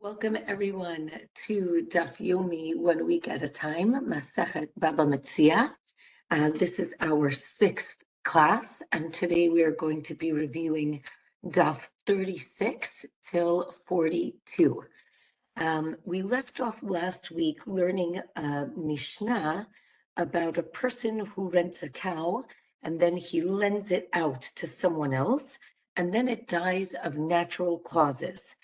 Welcome everyone to Daf Yomi 1 week at a time, Masechet Bava Metzia. This is our 6th class, and today we are going to be reviewing Daf 36 till 42. We left off last week learning a Mishnah about a person who rents a cow and then he lends it out to someone else, and then it dies of natural causes.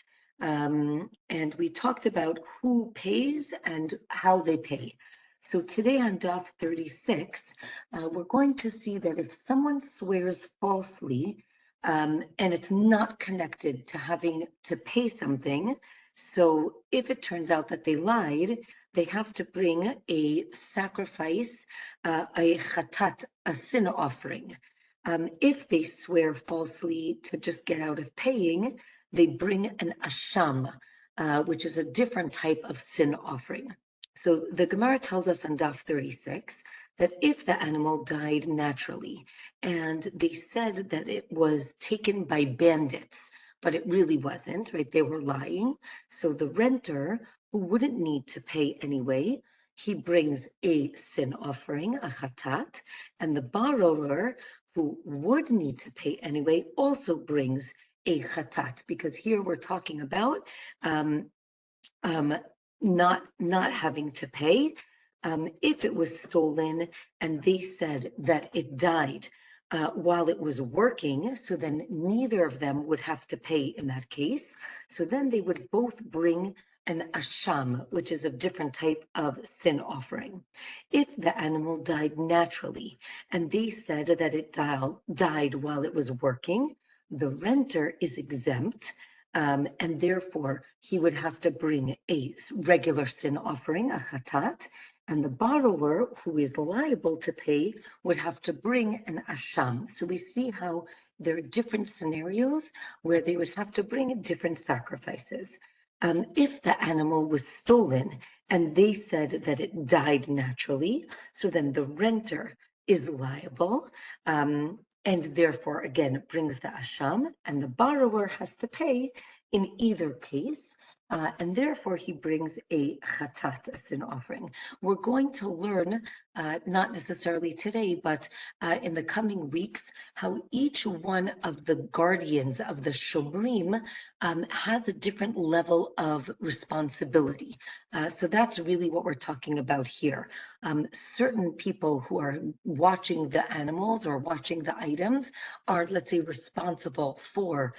And we talked about who pays and how they pay. So today on Daf 36, we're going to see that if someone swears falsely and it's not connected to having to pay something, so if it turns out that they lied, they have to bring a sacrifice, a chatat, a sin offering. If they swear falsely to just get out of paying, they bring an asham, which is a different type of sin offering. So the Gemara tells us on Daf 36 that if the animal died naturally, and they said that it was taken by bandits, but it really wasn't, right? They were lying. So the renter, who wouldn't need to pay anyway, he brings a sin offering, a chatat, and the borrower, who would need to pay anyway, also brings a chatat, because here we're talking about not having to pay. If it was stolen and they said that it died while it was working, so then neither of them would have to pay in that case. So then they would both bring an asham, which is a different type of sin offering. If the animal died naturally and they said that it died while it was working, the renter is exempt, and therefore he would have to bring a regular sin offering, a chatat, and the borrower, who is liable to pay, would have to bring an asham. So we see how there are different scenarios where they would have to bring different sacrifices. If the animal was stolen and they said that it died naturally, so then the renter is liable, and therefore, again, brings the asham, and the borrower has to pay in either case, and therefore he brings a chatat, a sin offering. We're going to learn, not necessarily today, but in the coming weeks, how each one of the guardians of the shomrim has a different level of responsibility. So that's really what we're talking about here. Certain people who are watching the animals or watching the items are, let's say, responsible for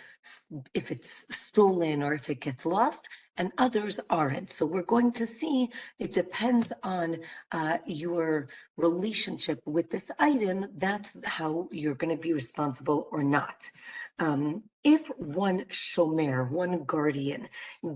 if it's stolen or if it gets lost, and others aren't. So we're going to see, it depends on your relationship with this item, that's how you're going to be responsible or not. If one shomer, one guardian,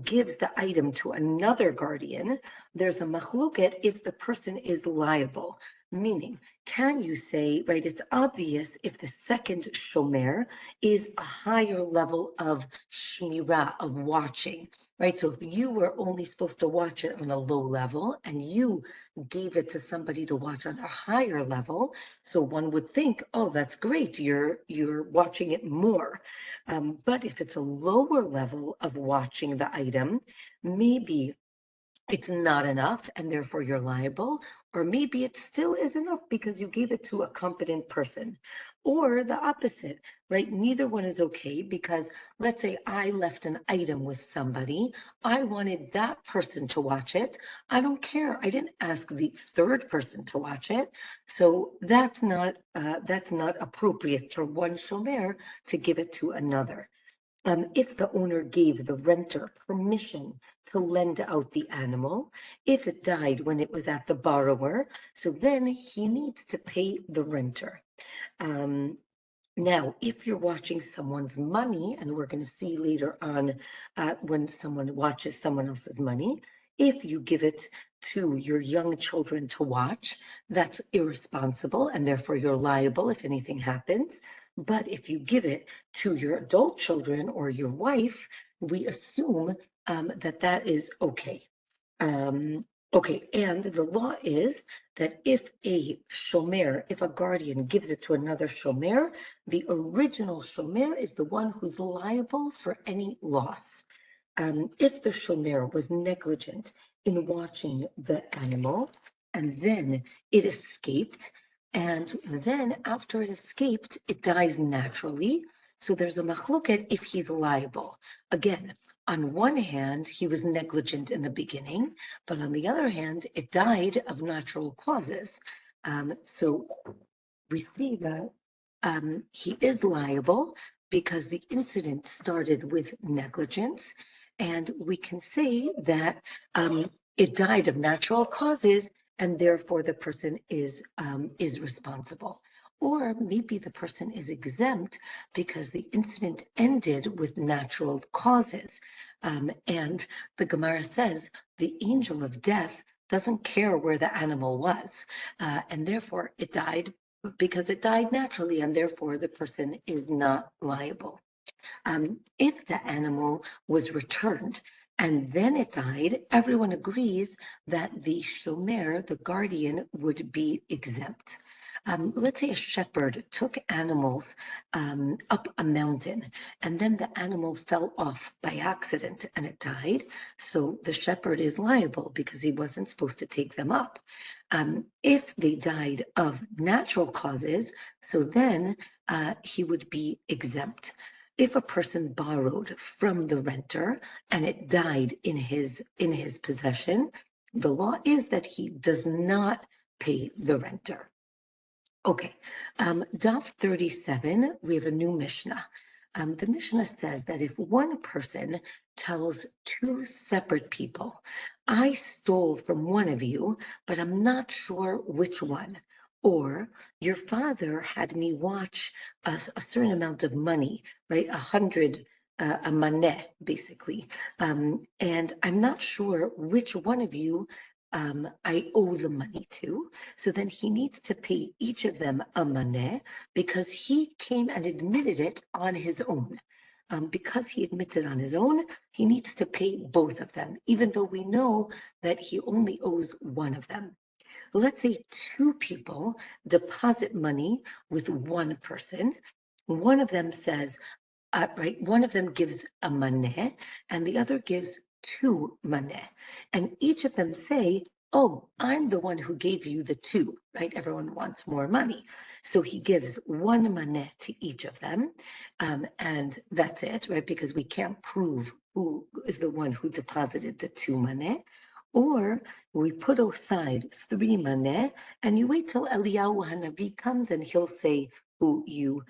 gives the item to another guardian, there's a machluket if the person is liable. Meaning, can you say, right, it's obvious if the second shomer is a higher level of shmirah, of watching, right? So if you were only supposed to watch it on a low level and you gave it to somebody to watch on a higher level, so one would think, oh, that's great, you're watching it more. But if it's a lower level of watching the item, maybe it's not enough and therefore you're liable, or maybe it still is enough because you gave it to a competent person, or the opposite, right? Neither one is okay, because let's say I left an item with somebody, I wanted that person to watch it, I don't care, I didn't ask the third person to watch it, so that's not appropriate for one shomer to give it to another. If the owner gave the renter permission to lend out the animal, if it died when it was at the borrower, so then he needs to pay the renter. Now, if you're watching someone's money, and we're going to see later on when someone watches someone else's money, if you give it to your young children to watch, that's irresponsible, and therefore you're liable if anything happens. But if you give it to your adult children or your wife, we assume that is okay. Okay, and the law is that if a shomer, if a guardian gives it to another shomer, the original shomer is the one who's liable for any loss. if the shomer was negligent in watching the animal, and then it escaped, and then after it escaped, it dies naturally. So there's a machloket if he's liable. Again, on one hand, he was negligent in the beginning, but on the other hand, it died of natural causes. So we see that he is liable because the incident started with negligence, and we can say that it died of natural causes, and therefore the person is responsible. Or maybe the person is exempt because the incident ended with natural causes. And the Gemara says the angel of death doesn't care where the animal was, and therefore it died because it died naturally, and therefore the person is not liable. If the animal was returned and then it died, everyone agrees that the shomer, the guardian, would be exempt. Let's say a shepherd took animals up a mountain, and then the animal fell off by accident and it died. So the shepherd is liable because he wasn't supposed to take them up. If they died of natural causes, so then he would be exempt. If a person borrowed from the renter and it died in his possession, the law is that he does not pay the renter. Okay, Daf 37, we have a new Mishnah. The Mishnah says that if one person tells two separate people, I stole from one of you, but I'm not sure which one, or your father had me watch a certain amount of money, right, 100 a maneh, basically, and I'm not sure which one of you I owe the money to. So then he needs to pay each of them a maneh because he came and admitted it on his own. Because he admits it on his own, he needs to pay both of them, even though we know that he only owes one of them. Let's say two people deposit money with one person. One of them says, right, one of them gives a maneh and the other gives two maneh. And each of them say, oh, I'm the one who gave you the two, right? Everyone wants more money. So he gives one maneh to each of them. And that's it, right? Because we can't prove who is the one who deposited the two maneh. Or we put aside three maneh and you wait till Eliyahu Hanavi comes and he'll say who you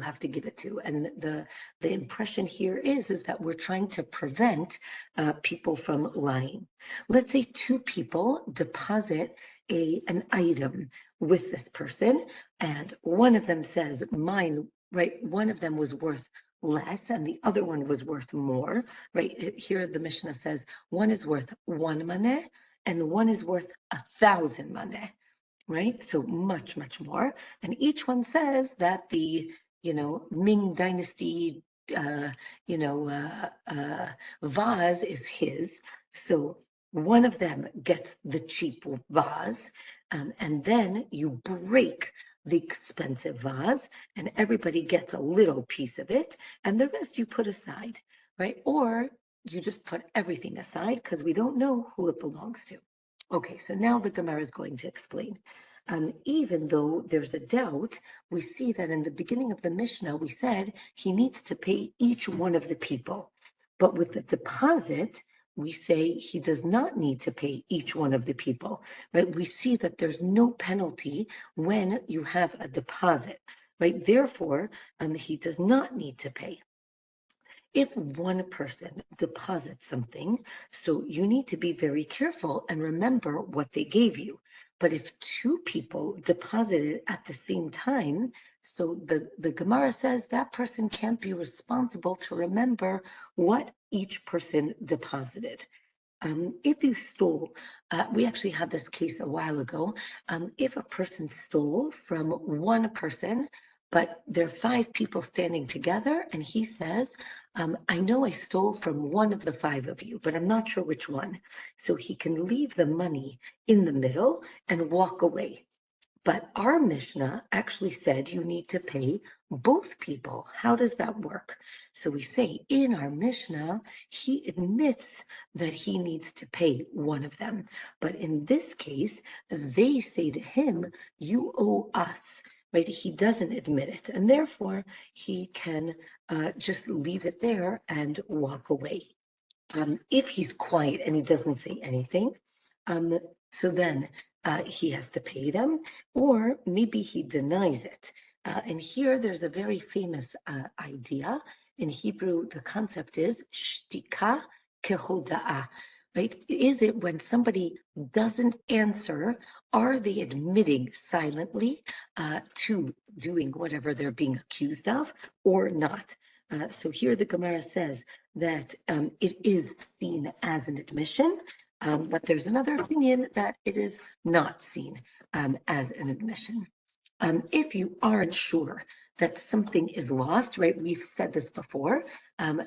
have to give it to. And the impression here is that we're trying to prevent people from lying. Let's say two people deposit an item with this person, and one of them says, mine, right, one of them was worth less and the other one was worth more, right? Here the Mishnah says one is worth one maneh and one is worth 1,000 maneh, right? So much, much more. And each one says that the, Ming Dynasty, uh, vase is his. So one of them gets the cheap vase, and then you break the expensive vase, and everybody gets a little piece of it, and the rest you put aside, right? Or you just put everything aside because we don't know who it belongs to. Okay, so now the Gemara is going to explain. Even though there's a doubt, we see that in the beginning of the Mishnah, we said he needs to pay each one of the people. But with the deposit, we say he does not need to pay each one of the people, right? We see that there's no penalty when you have a deposit, right? Therefore, he does not need to pay. If one person deposits something, so you need to be very careful and remember what they gave you. But if two people deposit it at the same time, so the Gemara says that person can't be responsible to remember what each person deposited. If you stole, we actually had this case a while ago. If a person stole from one person, but there are five people standing together, and he says, I know I stole from one of the five of you, but I'm not sure which one. So he can leave the money in the middle and walk away. But our Mishnah actually said you need to pay both people. How does that work? So we say in our Mishnah, he admits that he needs to pay one of them. But in this case, they say to him, you owe us, right? He doesn't admit it. And therefore, he can just leave it there and walk away. If he's quiet and he doesn't say anything, so then he has to pay them, or maybe he denies it. And here there's a very famous idea. In Hebrew, the concept is shtika kehoda'ah, right? Is it when somebody doesn't answer, are they admitting silently to doing whatever they're being accused of or not? So here the Gemara says that it is seen as an admission, but there's another opinion that it is not seen as an admission. If you aren't sure that something is lost, right, we've said this before,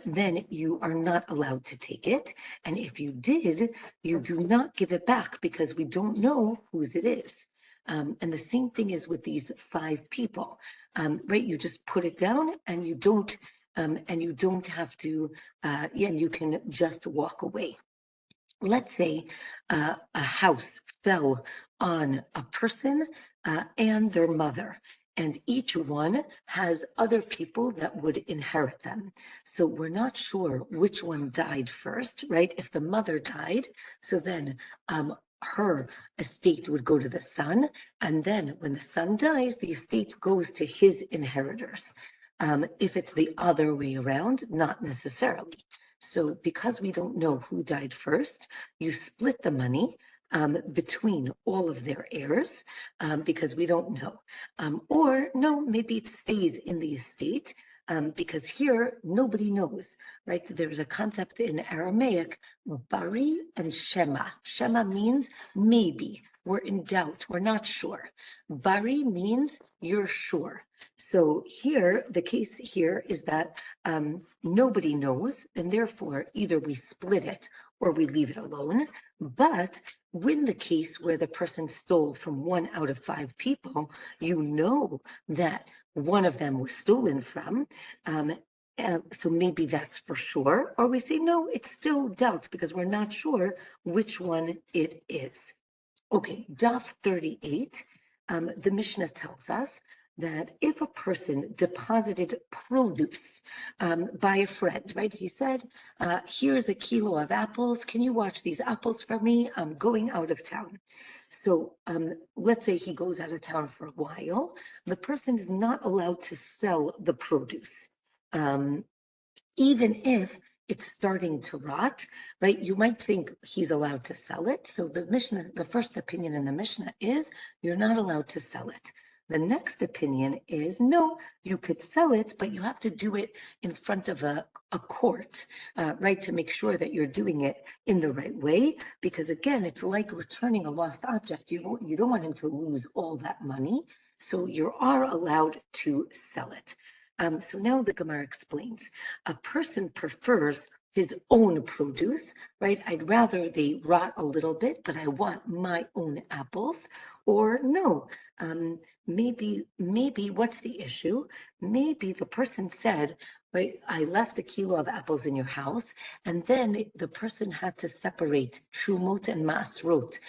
then you are not allowed to take it. And if you did, you do not give it back because we don't know whose it is. And the same thing is with these 5 people, right? You just put it down and you don't have to, and you can just walk away. Let's say a house fell on a person and their mother, and each one has other people that would inherit them. So we're not sure which one died first, right? If the mother died, so then her estate would go to the son, and then when the son dies, the estate goes to his inheritors. If it's the other way around, not necessarily. So because we don't know who died first, you split the money between all of their heirs because we don't know. Or no, maybe it stays in the estate because here nobody knows, right? There's a concept in Aramaic, bari and shema. Shema means maybe. We're in doubt. We're not sure. Bari means you're sure. So here, the case here is that nobody knows, and therefore either we split it or we leave it alone. But when the case where the person stole from 1 out of 5 people, you know that one of them was stolen from. So maybe that's for sure. Or we say, no, it's still doubt because we're not sure which one it is. Okay, Daf 38, the Mishnah tells us that if a person deposited produce by a friend, right? He said, here's a kilo of apples. Can you watch these apples for me? I'm going out of town. So let's say he goes out of town for a while. The person is not allowed to sell the produce. Even if it's starting to rot, right? You might think he's allowed to sell it. So the Mishnah, the first opinion in the Mishnah is you're not allowed to sell it. The next opinion is no, you could sell it, but you have to do it in front of a court, right? To make sure that you're doing it in the right way. Because again, it's like returning a lost object. You don't want him to lose all that money. So you are allowed to sell it. So now the Gemara explains, a person prefers his own produce, right? I'd rather they rot a little bit, but I want my own apples. Or no, maybe what's the issue? Maybe the person said, right, I left a kilo of apples in your house, and then the person had to separate trumot and masrot,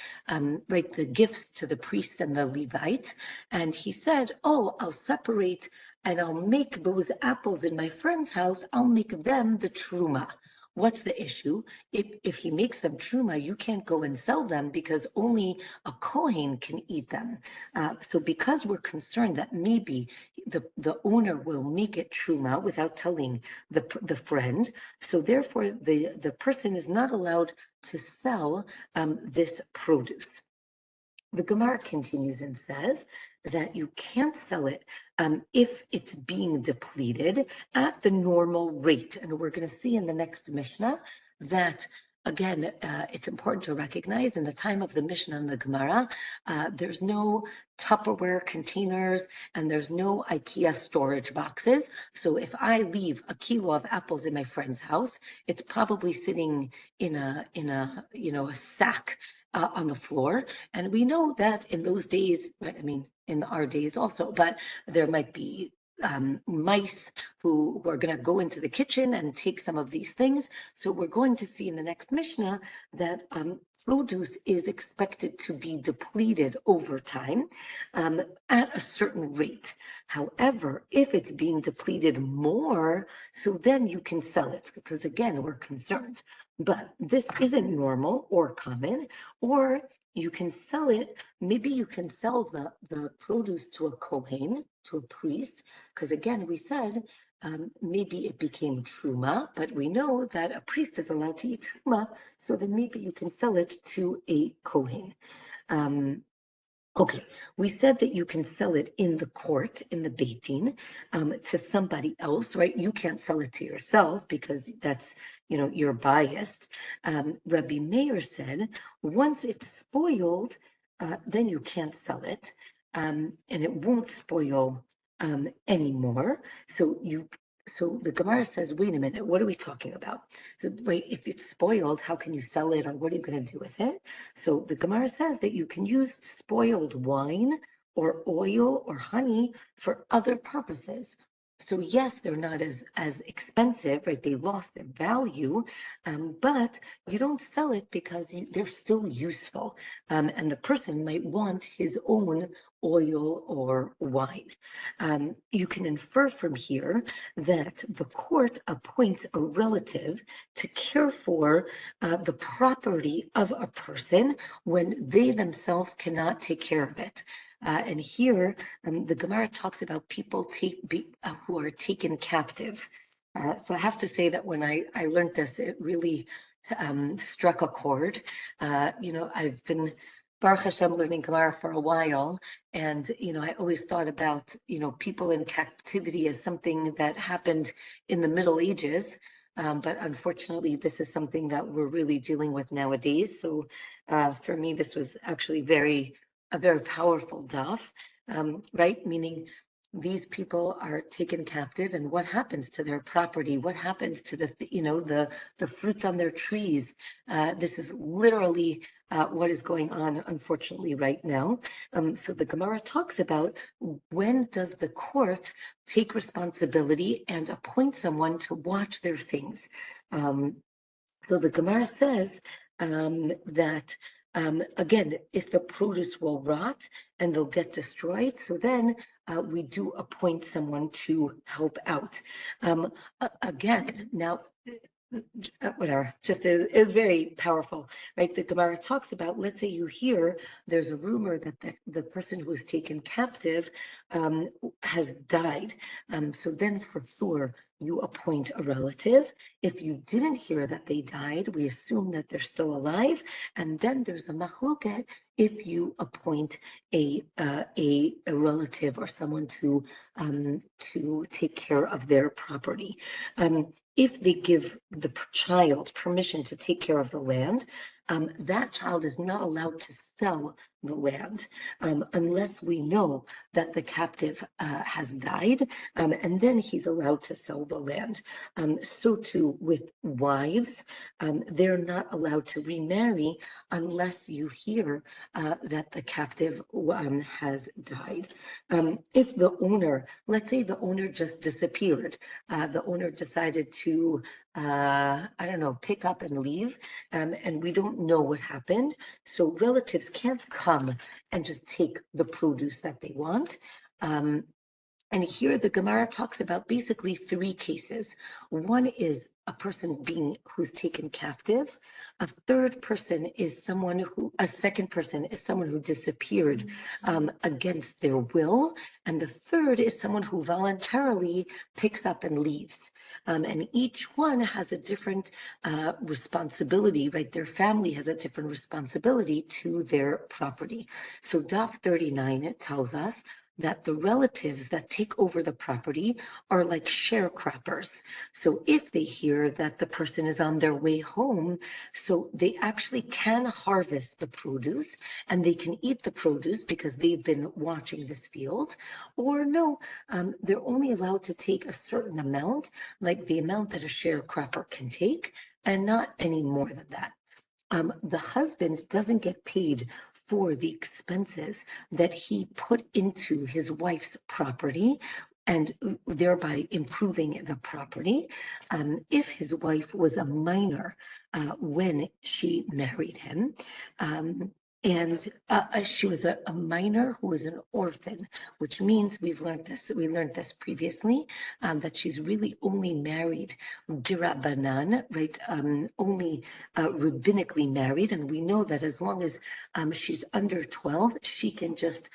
right, the gifts to the priests and the Levites. And he said, oh, I'll separate and I'll make those apples in my friend's house, I'll make them the truma. What's the issue? If he makes them truma, you can't go and sell them because only a Kohen can eat them. So because we're concerned that maybe the owner will make it truma without telling the friend, so therefore the person is not allowed to sell this produce. The Gemara continues and says that you can't sell it if it's being depleted at the normal rate. And we're going to see in the next Mishnah that, again, it's important to recognize in the time of the Mishnah and the Gemara, there's no Tupperware containers and there's no IKEA storage boxes. So if I leave a kilo of apples in my friend's house, it's probably sitting in a sack on the floor. And we know that in those days, right, I mean, in our days also, but there might be mice who are going to go into the kitchen and take some of these things. So we're going to see in the next Mishnah that produce is expected to be depleted over time at a certain rate. However, if it's being depleted more, so then you can sell it, because again, we're concerned. But this isn't normal or common, or you can sell it. Maybe you can sell the produce to a Kohen, to a priest, because again, we said maybe it became truma, but we know that a priest is allowed to eat truma, so then maybe you can sell it to a Kohen. Okay, we said that you can sell it in the court, in the Beit Din, to somebody else, right? You can't sell it to yourself because that's, you're biased. Rabbi Meir said, once it's spoiled, then you can't sell it, and it won't spoil anymore. So the Gemara says, wait a minute, what are we talking about? So, wait, if it's spoiled, how can you sell it, or what are you going to do with it? So the Gemara says that you can use spoiled wine or oil or honey for other purposes. So yes, they're not as expensive, right? They lost their value, but you don't sell it because they're still useful, and the person might want his own oil or wine. You can infer from here that the court appoints a relative to care for the property of a person when they themselves cannot take care of it. And here, the Gemara talks about people who are taken captive. So I have to say that when I learned this, it really struck a chord. I've been Baruch Hashem learning Gemara for a while, and I always thought about people in captivity as something that happened in the Middle Ages. But unfortunately, this is something that we're really dealing with nowadays. So for me, this was actually a very powerful daf, right? Meaning these people are taken captive, and what happens to their property? What happens to the fruits on their trees? This is literally what is going on, unfortunately, right now. So the Gemara talks about, when does the court take responsibility and appoint someone to watch their things? So the Gemara says that again, if the produce will rot and they'll get destroyed, so then we do appoint someone to help out. Again, now, whatever, just is very powerful, right? The Gemara talks about, let's say you hear there's a rumor that the person who was taken captive has died. So then for sure, you appoint a relative. If you didn't hear that they died, we assume that they're still alive, and then there's a machloket if you appoint a relative or someone to take care of their property. If they give the child permission to take care of the land, that child is not allowed to sell the land unless we know that the captive has died, and then he's allowed to sell the land. So too with wives, they're not allowed to remarry unless you hear that the captive has died. If the owner, let's say the owner just disappeared, the owner decided to, pick up and leave, and we don't know what happened. So relatives can't come and just take the produce that they want. And here the Gemara talks about basically three cases. One is a person who's taken captive. A second person is someone who disappeared against their will. And the third is someone who voluntarily picks up and leaves. And each one has a different responsibility, right? Their family has a different responsibility to their property. So Daf 39 tells us that the relatives that take over the property are like sharecroppers. So if they hear that the person is on their way home, so they actually can harvest the produce and they can eat the produce because they've been watching this field, or no, they're only allowed to take a certain amount, like the amount that a sharecropper can take, and not any more than that. The husband doesn't get paid for the expenses that he put into his wife's property and thereby improving the property. If his wife was a minor when she married him, and she was a minor who was an orphan, which means we learned this previously, that she's really only married dirabanan, right? Only rabbinically married, and we know that as long as she's under 12, she can just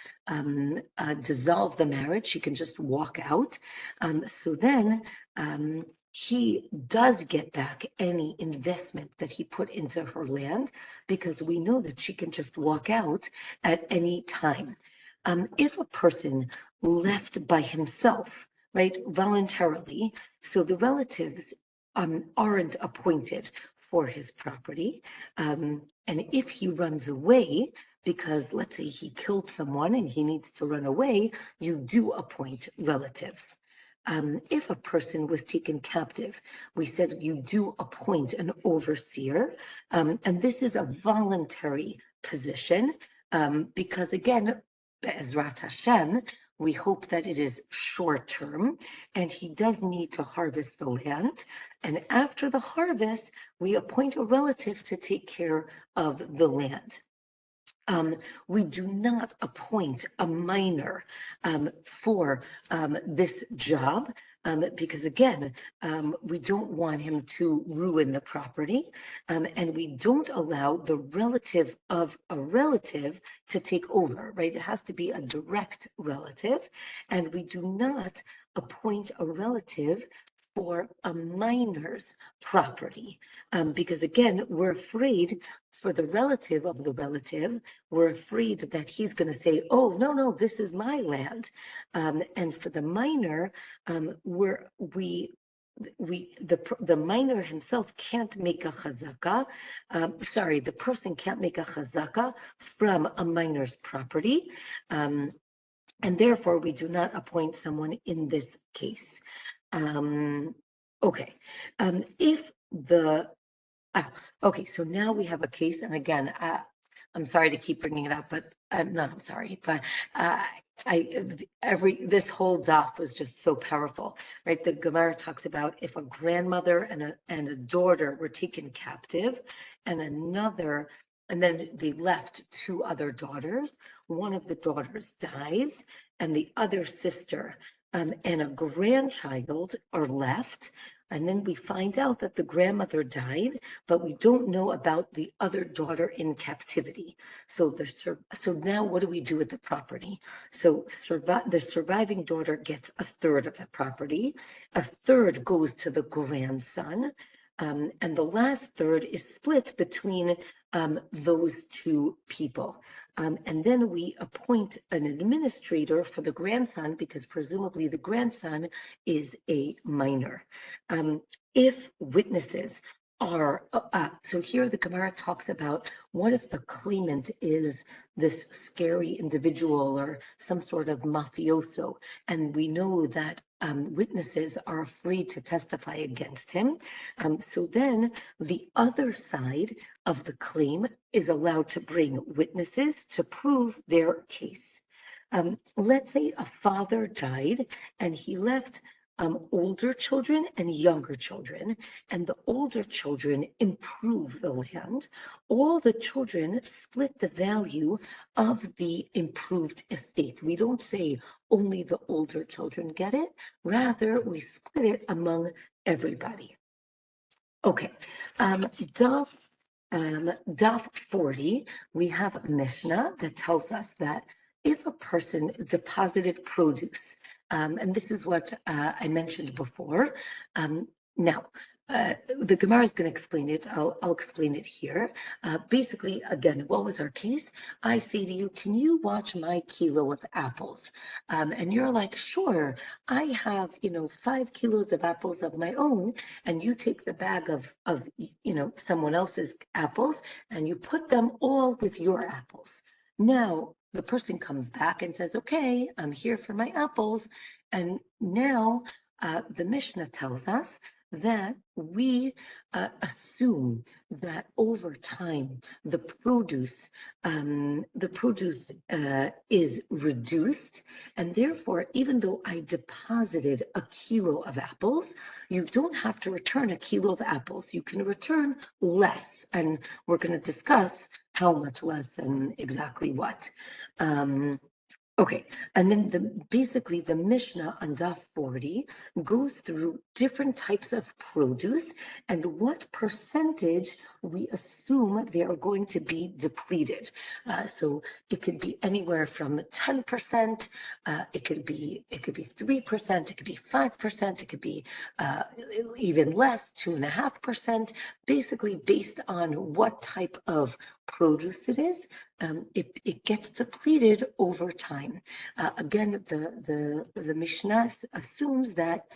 dissolve the marriage. She can just walk out. So then he does get back any investment that he put into her land, because we know that she can just walk out at any time. If a person left by himself, right, voluntarily, so the relatives aren't appointed for his property, and if he runs away, because let's say he killed someone and he needs to run away, you do appoint relatives. If a person was taken captive, we said you do appoint an overseer, and this is a voluntary position, because again, Be'ezrat Hashem, we hope that it is short term, and he does need to harvest the land. And after the harvest, we appoint a relative to take care of the land. We do not appoint a minor for this job, because again, we don't want him to ruin the property, and we don't allow the relative of a relative to take over, right? It has to be a direct relative, and we do not appoint a relative for a minor's property, because again, we're afraid for the relative of the relative, we're afraid that he's going to say, oh, no, this is my land. And for the minor, the minor himself can't make a chazaka. The person can't make a chazaka from a minor's property. And therefore, we do not appoint someone in this case. Okay, okay, so now we have a case, and again, I'm sorry to keep bringing it up, but I'm sorry, but this whole daf was just so powerful, right? The Gemara talks about if a grandmother and a daughter were taken captive, and then they left two other daughters. One of the daughters dies, and the other sister and a grandchild are left. And then we find out that the grandmother died, but we don't know about the other daughter in captivity. So now what do we do with the property? So the surviving daughter gets a third of the property. A third goes to the grandson. And the last third is split between those two people. And then we appoint an administrator for the grandson, because presumably the grandson is a minor. If witnesses are, so here the Gemara talks about what if the claimant is this scary individual or some sort of mafioso, and we know that witnesses are afraid to testify against him. So then the other side of the claim is allowed to bring witnesses to prove their case. Let's say a father died and he left older children and younger children, and the older children improve the land. All the children split the value of the improved estate. We don't say only the older children get it, rather we split it among everybody. Okay, Daf 40, we have a Mishnah that tells us that if a person deposited produce, and this is what I mentioned before. Now, the Gemara is going to explain it. I'll explain it here. Basically, again, what was our case? I say to you, can you watch my kilo of apples? And you're like, sure, I have, 5 kilos of apples of my own, and you take the bag of someone else's apples, and you put them all with your apples. Now, the person comes back and says, okay, I'm here for my apples. And now the Mishnah tells us that we assume that over time the produce is reduced, and therefore, even though I deposited a kilo of apples, you don't have to return a kilo of apples. You can return less, and we're going to discuss how much less and exactly what. Okay, and then basically the Mishnah on Daf 40 goes through different types of produce and what percentage we assume they are going to be depleted. So it could be anywhere from 10%, it could be 3%, it could be 5%, it could be even less, 2.5%, basically based on what type of produce it is. It gets depleted over time. Again, the Mishnah assumes that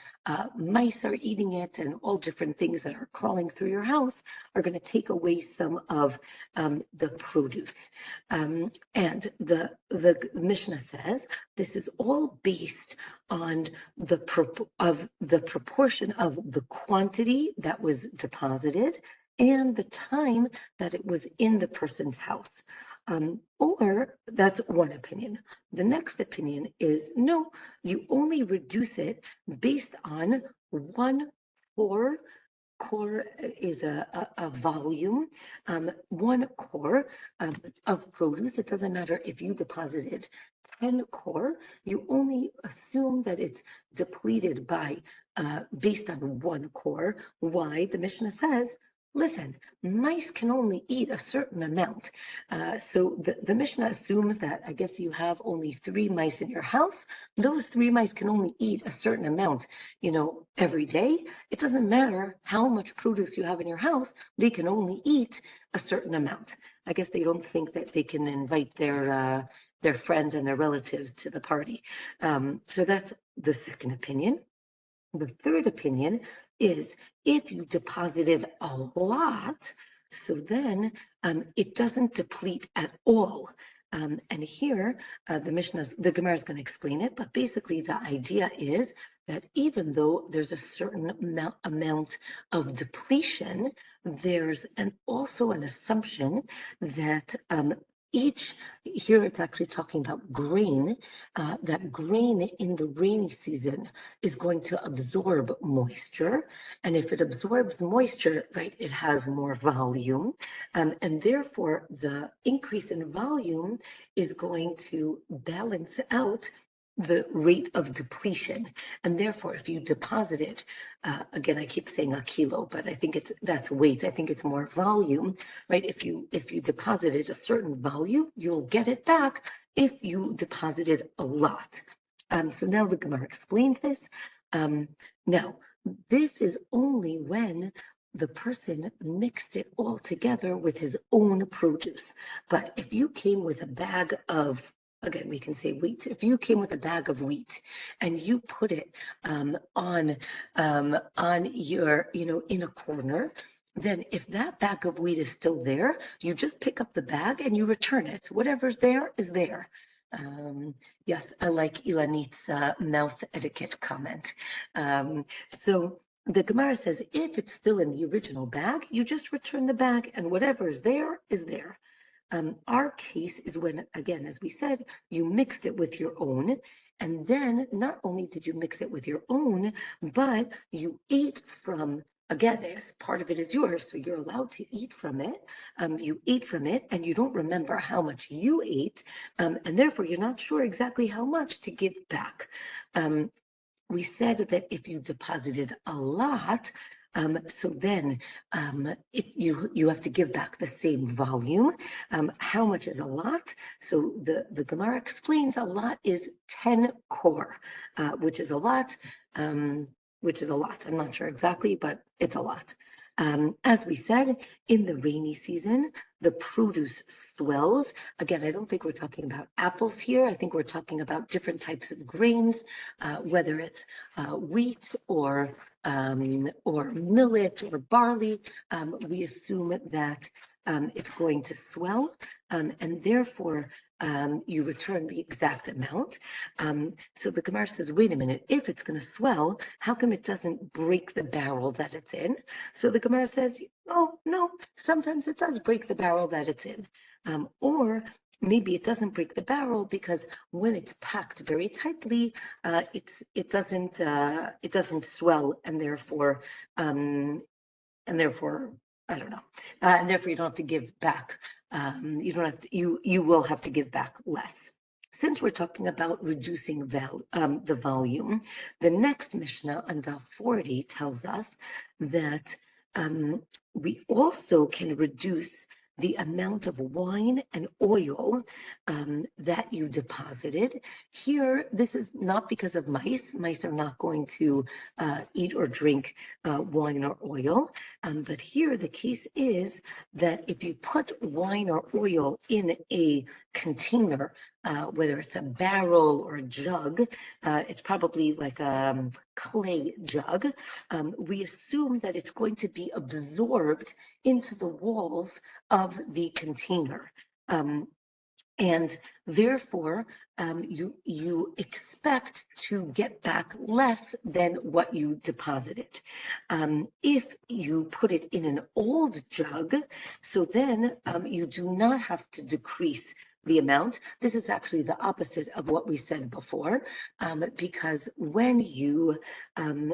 mice are eating it, and all different things that are crawling through your house are going to take away some of the produce. And the Mishnah says this is all based on the proportion of the quantity that was deposited and the time that it was in the person's house. Or that's one opinion. The next opinion is no, you only reduce it based on 1 core is a volume, 1 core of produce. It doesn't matter if you deposited 10 core, you only assume that it's depleted by based on 1 core. Why? The Mishnah says, listen, mice can only eat a certain amount. So the Mishnah assumes that, I guess you have only 3 mice in your house. Those 3 mice can only eat a certain amount, every day. It doesn't matter how much produce you have in your house. They can only eat a certain amount. I guess they don't think that they can invite their friends and their relatives to the party. So that's the second opinion. The third opinion is if you deposited a lot, so then it doesn't deplete at all. And here the Gemara is going to explain it, but basically the idea is that even though there's a certain amount of depletion, there's also an assumption that here it's actually talking about grain, that grain in the rainy season is going to absorb moisture. And if it absorbs moisture, right, it has more volume. And therefore, the increase in volume is going to balance out the rate of depletion. And therefore, if you deposit it, again, I keep saying a kilo, but I think that's weight. I think it's more volume, right? If you deposited a certain value, you'll get it back if you deposited a lot. So now the Gemara explains this. Now, this is only when the person mixed it all together with his own produce. But if you came with a bag of, again, we can say wheat. If you came with a bag of wheat and you put it on your, in a corner, then if that bag of wheat is still there, you just pick up the bag and you return it. Whatever's there is there. Yes, I like Ilanit's mouse etiquette comment. So the Gemara says, if it's still in the original bag, you just return the bag and whatever is there is there. Our case is when, again, as we said, you mixed it with your own, and then not only did you mix it with your own, but you ate from, again, as part of it is yours, so you're allowed to eat from it. You ate from it, and you don't remember how much you ate, and therefore you're not sure exactly how much to give back. We said that if you deposited a lot, so then you have to give back the same volume. How much is a lot? So the Gemara explains a lot is 10 core, which is a lot. I'm not sure exactly, but it's a lot. As we said, in the rainy season, the produce swells. Again, I don't think we're talking about apples here. I think we're talking about different types of grains, whether it's wheat or millet or barley. We assume that it's going to swell, and therefore you return the exact amount. So the Gemara says, wait a minute, if it's going to swell, how come it doesn't break the barrel that it's in? So the Gemara says, oh, no, sometimes it does break the barrel that it's in. Or maybe it doesn't break the barrel because when it's packed very tightly, it doesn't swell, and therefore I don't know, and therefore you don't have to give back. You will have to give back less. Since we're talking about reducing the volume, the next Mishnah on Daf 40 tells us that we also can reduce the amount of wine and oil that you deposited. Here, this is not because of mice. Mice are not going to eat or drink wine or oil. But here, the case is that if you put wine or oil in a container, whether it's a barrel or a jug, it's probably like a clay jug, we assume that it's going to be absorbed into the walls of the container. And therefore, you expect to get back less than what you deposited. If you put it in an old jug, so then you do not have to decrease the amount. This is actually the opposite of what we said before, because when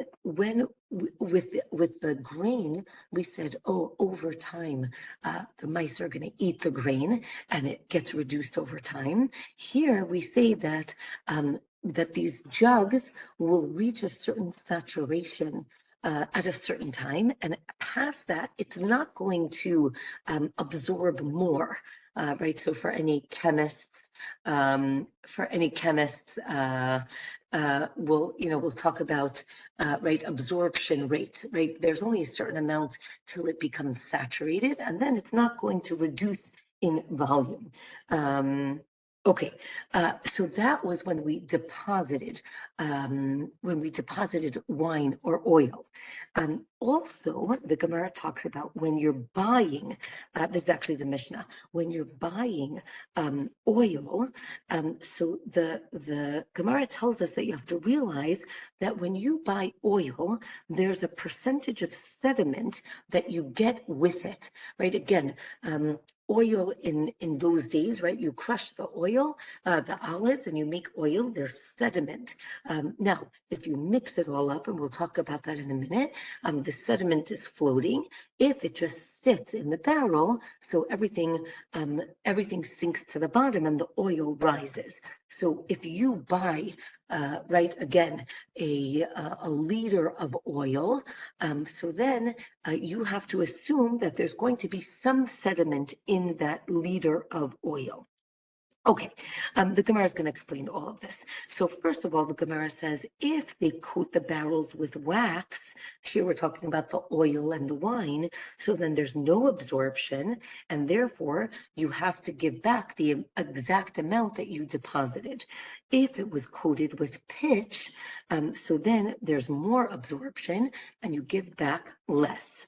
with the grain, we said, oh, over time, the mice are going to eat the grain and it gets reduced over time. Here we say that that these jugs will reach a certain saturation at a certain time, and past that, it's not going to absorb more. Right, so for any chemists, we'll talk about right, absorption rate. Right, there's only a certain amount till it becomes saturated, and then it's not going to reduce in volume. Okay, so that was when we deposited wine or oil. Also, the Gemara talks about when you're buying, this is actually the Mishnah, when you're buying oil, so the Gemara tells us that you have to realize that when you buy oil, there's a percentage of sediment that you get with it, right? Again, oil in those days, right? You crush the oil, the olives, and you make oil. There's sediment. Now, if you mix it all up, and we'll talk about that in a minute, the sediment is floating. If it just sits in the barrel, so everything sinks to the bottom and the oil rises. So if you buy, right, again, a liter of oil, so then you have to assume that there's going to be some sediment in that liter of oil. Okay, the Gemara is going to explain all of this. So first of all, the Gemara says, if they coat the barrels with wax, here we're talking about the oil and the wine, so then there's no absorption, and therefore you have to give back the exact amount that you deposited. If it was coated with pitch, so then there's more absorption, and you give back less.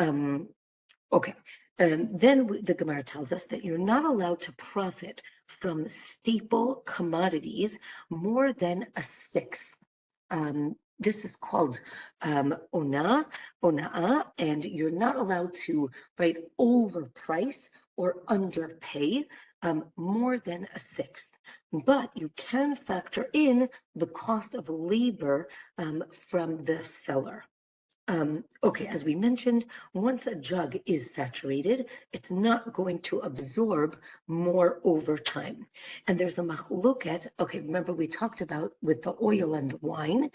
Okay. Then the Gemara tells us that you're not allowed to profit from staple commodities more than a sixth. This is called ona'ah, and you're not allowed to overprice or underpay more than a sixth. But you can factor in the cost of labor from the seller. Okay, as we mentioned, once a jug is saturated, it's not going to absorb more over time. And there's a machloket. Okay, remember we talked about with the oil and the wine,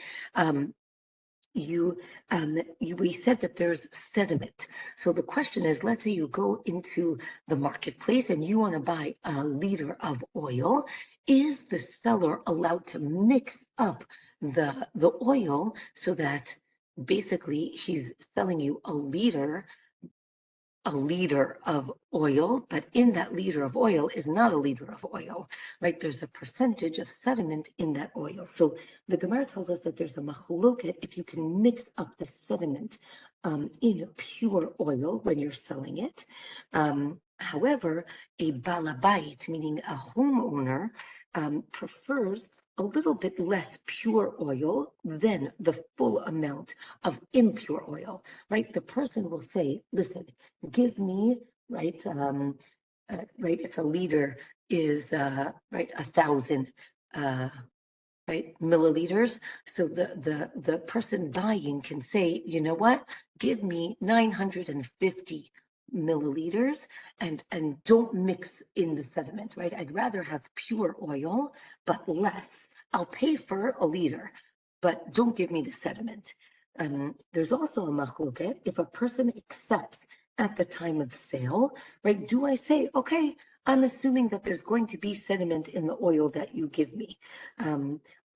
we said that there's sediment. So the question is, let's say you go into the marketplace and you want to buy a liter of oil. Is the seller allowed to mix up the oil so that basically he's selling you a liter of oil, but in that liter of oil is not a liter of oil, right? There's a percentage of sediment in that oil. So the Gemara tells us that there's a machloket if you can mix up the sediment in pure oil when you're selling it. However, a balabait, meaning a homeowner, prefers a little bit less pure oil than the full amount of impure oil, right? The person will say, listen, give me, right, right, if a liter is, right, 1,000, right, milliliters. So the person buying can say, you know what, give me 950 milliliters and don't mix in the sediment, right? I'd rather have pure oil, but less. I'll pay for a liter, but don't give me the sediment. There's also a machloket. If a person accepts at the time of sale, right, do I say, okay, I'm assuming that there's going to be sediment in the oil that you give me.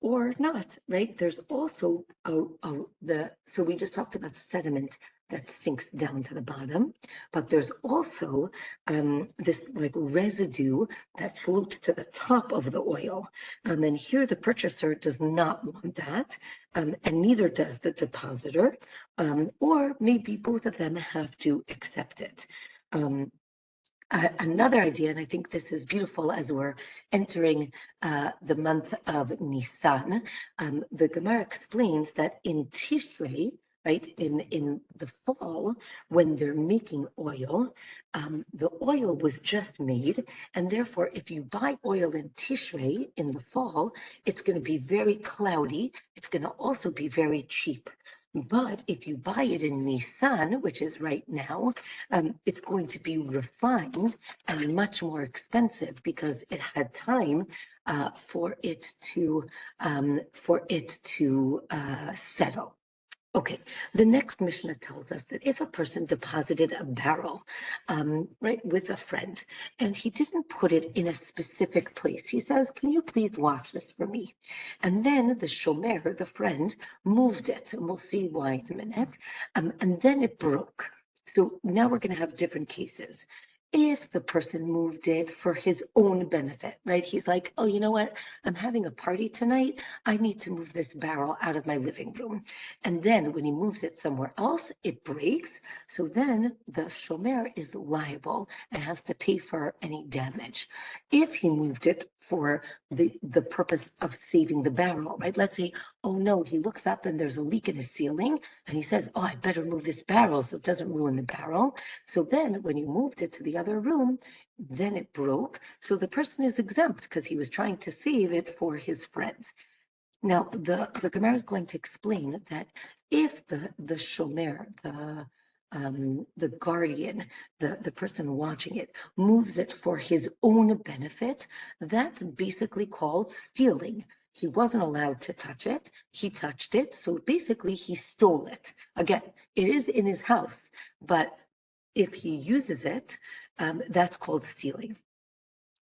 Or not, right? There's also so we just talked about sediment that sinks down to the bottom, but there's also this like residue that floats to the top of the oil. And here the purchaser does not want that, and neither does the depositor, or maybe both of them have to accept it. Another idea, and I think this is beautiful as we're entering the month of Nisan, the Gemara explains that in Tishrei, right, in the fall, when they're making oil, the oil was just made, and therefore, if you buy oil in Tishrei in the fall, it's going to be very cloudy. It's going to also be very cheap. But if you buy it in Nisan, which is right now, it's going to be refined and much more expensive because it had time for it to settle. Okay, the next Mishnah tells us that if a person deposited a barrel, right, with a friend, and he didn't put it in a specific place, he says, can you please watch this for me? And then the shomer, the friend, moved it, and we'll see why in a minute, and then it broke. So now we're going to have different cases. If the person moved it for his own benefit, right? He's like, oh, you know what? I'm having a party tonight. I need to move this barrel out of my living room. And then when he moves it somewhere else, it breaks. So then the shomer is liable and has to pay for any damage. If he moved it for the purpose of saving the barrel, right? Let's say, oh no, he looks up and there's a leak in his ceiling and he says, oh, I better move this barrel so it doesn't ruin the barrel. So then when he moved it to the other room, then it broke. So the person is exempt because he was trying to save it for his friends. Now, the Gemara is going to explain that if the shomer, the guardian, the person watching it, moves it for his own benefit, that's basically called stealing. He wasn't allowed to touch it. He touched it. So basically, he stole it. Again, it is in his house, but if he uses it, that's called stealing.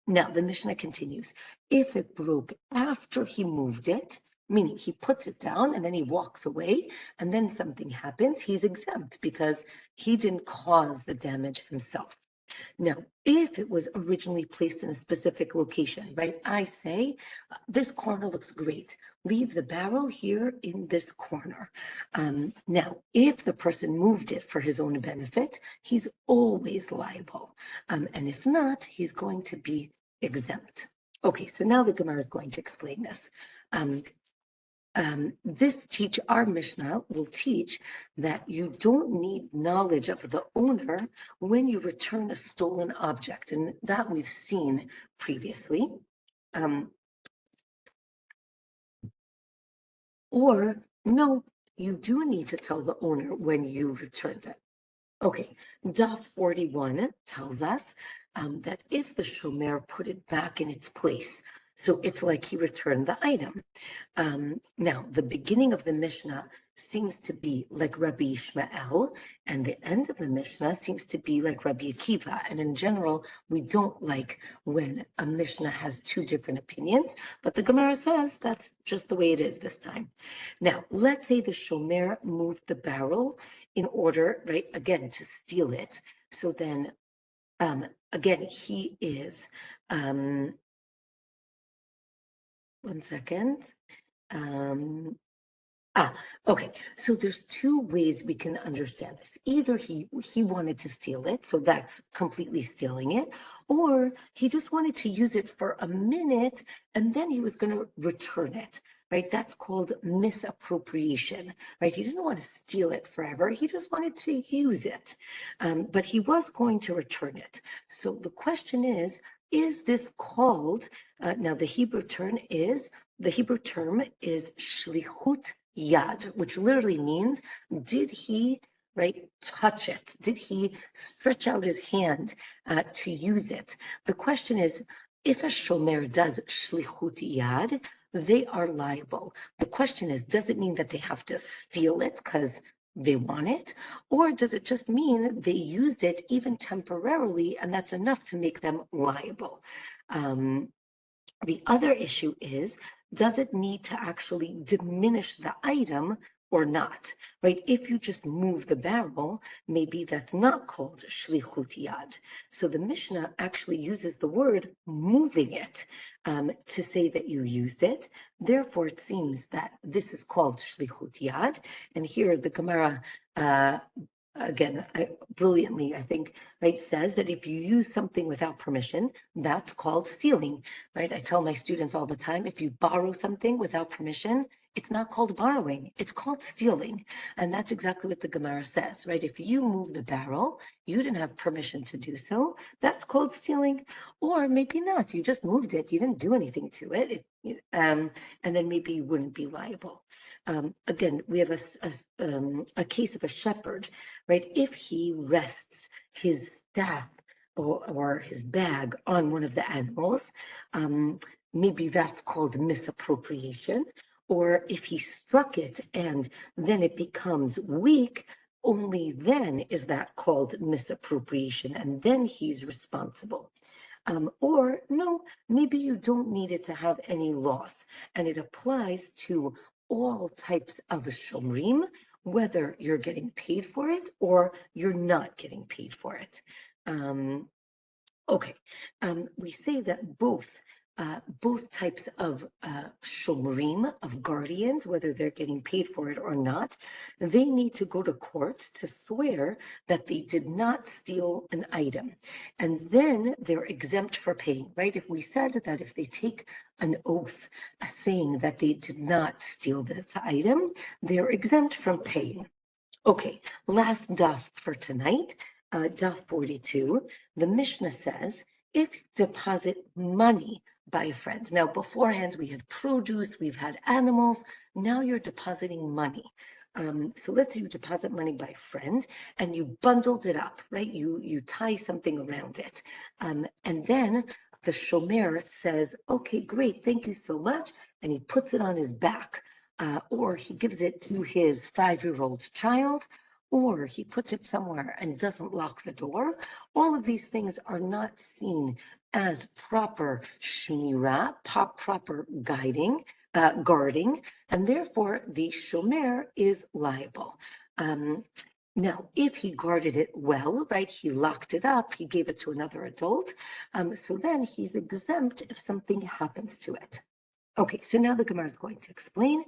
Now, the Mishnah continues. If it broke after he moved it, meaning he puts it down and then he walks away and then something happens, he's exempt because he didn't cause the damage himself. Now, if it was originally placed in a specific location, right? I say, this corner looks great. Leave the barrel here in this corner. Now, if the person moved it for his own benefit, he's always liable. And if not, he's going to be exempt. Okay, so now the Gemara is going to explain this. Our Mishnah will teach that you don't need knowledge of the owner when you return a stolen object, and that we've seen previously. Or no, you do need to tell the owner when you returned it. Okay, Daf 41 tells us that if the shomer put it back in its place, so it's like he returned the item. Now, the beginning of the Mishnah seems to be like Rabbi Ishmael, and the end of the Mishnah seems to be like Rabbi Akiva. And in general, we don't like when a Mishnah has two different opinions, but the Gemara says that's just the way it is this time. Now, let's say the shomer moved the barrel in order, right, again, to steal it. So then, again, he is, one second. Okay. So there's two ways we can understand this. Either he wanted to steal it, so that's completely stealing it, or he just wanted to use it for a minute and then he was going to return it, right? That's called misappropriation, right? He didn't want to steal it forever. He just wanted to use it, but he was going to return it. So the question is this called? Now the Hebrew term is shlichut yad, which literally means, did he, right, touch it? Did he stretch out his hand to use it? The question is, if a shomer does shlichut yad, they are liable. The question is, does it mean that they have to steal it because they want it? Or does it just mean they used it even temporarily and that's enough to make them liable? The other issue is, does it need to actually diminish the item or not, right? If you just move the barrel, maybe that's not called shlichut yad. So the Mishnah actually uses the word moving it to say that you used it. Therefore, it seems that this is called shlichut yad. And here the Gemara again, brilliantly, I think, right, says that if you use something without permission, that's called stealing, right? I tell my students all the time, if you borrow something without permission, it's not called borrowing, it's called stealing. And that's exactly what the Gemara says, right? If you move the barrel, you didn't have permission to do so, that's called stealing. Or maybe not, you just moved it, you didn't do anything to it, and then maybe you wouldn't be liable. Again, we have a case of a shepherd, right? If he rests his staff or his bag on one of the animals, maybe that's called misappropriation. Or if he struck it and then it becomes weak, only then is that called misappropriation, and then he's responsible. Or no, maybe you don't need it to have any loss, and it applies to all types of shomrim, whether you're getting paid for it or you're not getting paid for it. Okay, we say that both types of shomrim, of guardians, whether they're getting paid for it or not, they need to go to court to swear that they did not steal an item. And then they're exempt for paying, right? If we said that if they take an oath saying that they did not steal this item, they're exempt from paying. Okay, last daf for tonight, daf 42. The Mishnah says, if you deposit money by a friend. Now, beforehand, we had produce, we've had animals. Now you're depositing money. So let's say you deposit money by a friend and you bundled it up, right? You tie something around it. And then the shomer says, okay, great, thank you so much. And he puts it on his back. Or he gives it to his 5-year-old child, or he puts it somewhere and doesn't lock the door. All of these things are not seen as proper shmirah, proper guarding, and therefore the shomer is liable. Now, if he guarded it well, right, he locked it up, he gave it to another adult, so then he's exempt if something happens to it. Okay, so now the Gemara is going to explain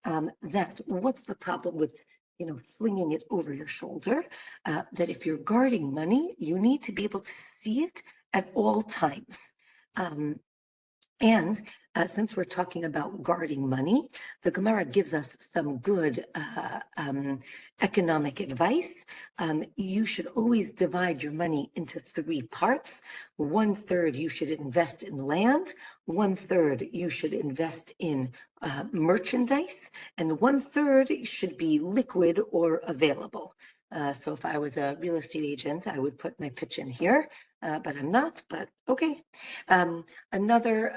that what's the problem with, flinging it over your shoulder, that if you're guarding money, you need to be able to see it at all times. And since we're talking about guarding money, the Gemara gives us some good economic advice. You should always divide your money into 3 parts. 1/3 you should invest in land, 1/3 you should invest in merchandise, and 1/3 should be liquid or available. So if I was a real estate agent, I would put my pitch in here, but I'm not, but okay. Another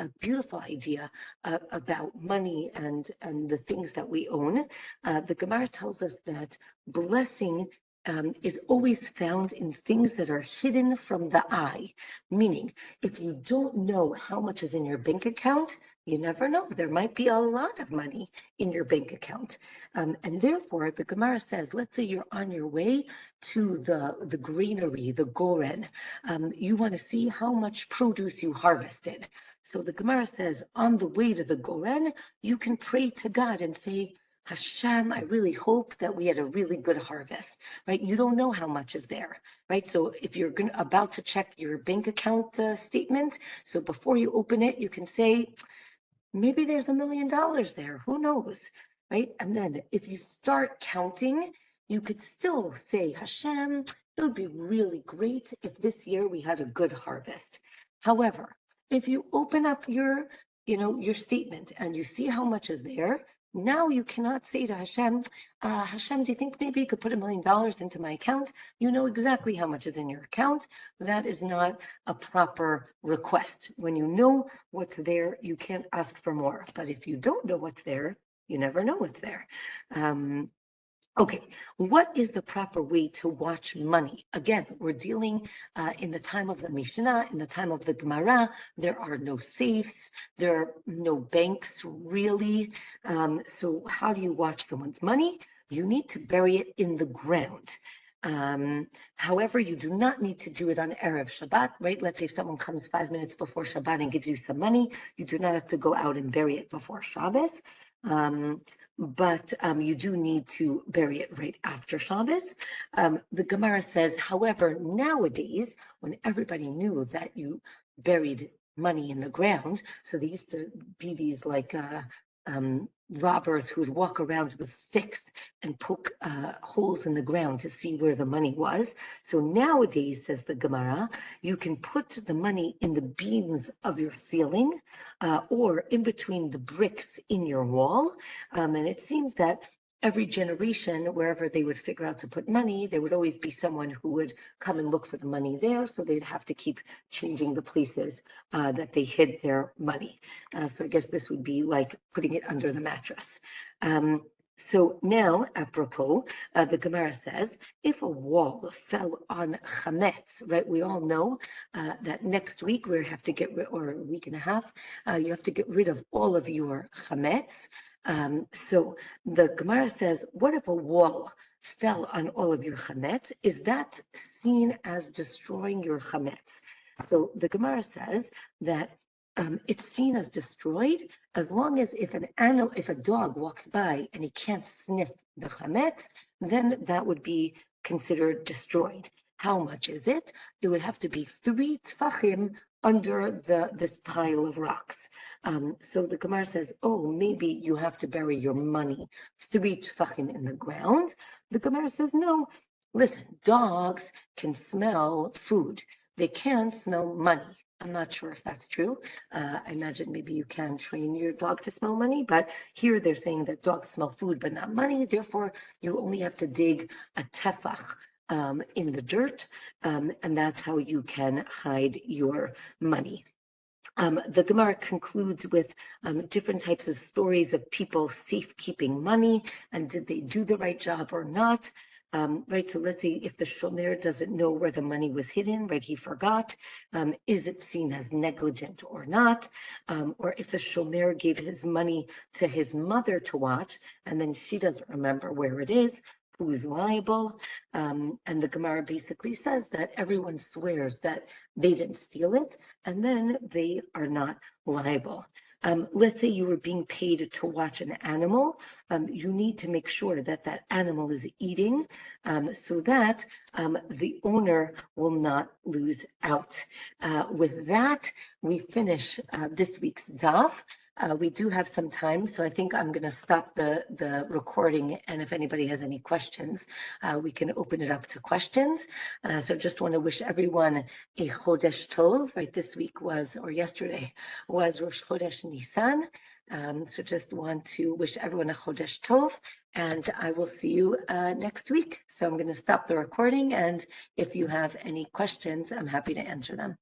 a beautiful idea about money and the things that we own. The Gemara tells us that blessing is always found in things that are hidden from the eye. Meaning, if you don't know how much is in your bank account, you never know. There might be a lot of money in your bank account. And therefore, the Gemara says, let's say you're on your way to the granary, the goren. You want to see how much produce you harvested. So the Gemara says, on the way to the goren, you can pray to God and say, Hashem, I really hope that we had a really good harvest, right? You don't know how much is there, right? So if you're about to check your bank account statement, so before you open it, you can say, maybe there's $1 million there. Who knows? Right? And then if you start counting, you could still say, Hashem, it would be really great if this year we had a good harvest. However, if you open up your statement and you see how much is there, now you cannot say to Hashem, Hashem, do you think maybe you could put $1 million into my account? You know exactly how much is in your account. That is not a proper request. When you know what's there, you can't ask for more. But if you don't know what's there, you never know what's there. Okay, what is the proper way to watch money? Again, we're dealing in the time of the Mishnah, in the time of the Gemara. There are no safes, there are no banks really. So how do you watch someone's money? You need to bury it in the ground. However, you do not need to do it on Erev Shabbat, right? Let's say if someone comes 5 minutes before Shabbat and gives you some money, you do not have to go out and bury it before Shabbos. But you do need to bury it right after Shabbos. The Gemara says, however, nowadays, when everybody knew that you buried money in the ground, so there used to be these robbers who would walk around with sticks and poke holes in the ground to see where the money was. So nowadays, says the Gemara, you can put the money in the beams of your ceiling or in between the bricks in your wall. And it seems that every generation, wherever they would figure out to put money, there would always be someone who would come and look for the money there. So they'd have to keep changing the places that they hid their money. So I guess this would be like putting it under the mattress. So now, apropos, the Gemara says, if a wall fell on chametz, right? We all know that next week we have to get rid, or a week and a half, you have to get rid of all of your chametz. So the Gemara says, what if a wall fell on all of your chametz? Is that seen as destroying your chametz? So the Gemara says that it's seen as destroyed as long as if a dog walks by and he can't sniff the chametz, then that would be considered destroyed. How much is it? It would have to be 3 tfachim under this pile of rocks. So the Gemara says, oh, maybe you have to bury your money 3 tfachim in the ground. The Gemara says, no, listen, dogs can smell food. They can't smell money. I'm not sure if that's true. I imagine maybe you can train your dog to smell money, but here they're saying that dogs smell food but not money. Therefore, you only have to dig a tefach in the dirt, and that's how you can hide your money. The Gemara concludes with different types of stories of people safekeeping money and did they do the right job or not. Right, so let's say if the shomer doesn't know where the money was hidden, right, he forgot, is it seen as negligent or not? Or if the shomer gave his money to his mother to watch, and then she doesn't remember where it is, who's liable? And the Gemara basically says that everyone swears that they didn't steal it, and then they are not liable. Let's say you were being paid to watch an animal. You need to make sure that that animal is eating so that the owner will not lose out. With that, we finish this week's daf. We do have some time, so I think I'm going to stop the recording, and if anybody has any questions, we can open it up to questions. So just want to wish everyone a Chodesh Tov, right? This week was, or yesterday, was Rosh Chodesh Nisan. So just want to wish everyone a Chodesh Tov, and I will see you next week. So I'm going to stop the recording, and if you have any questions, I'm happy to answer them.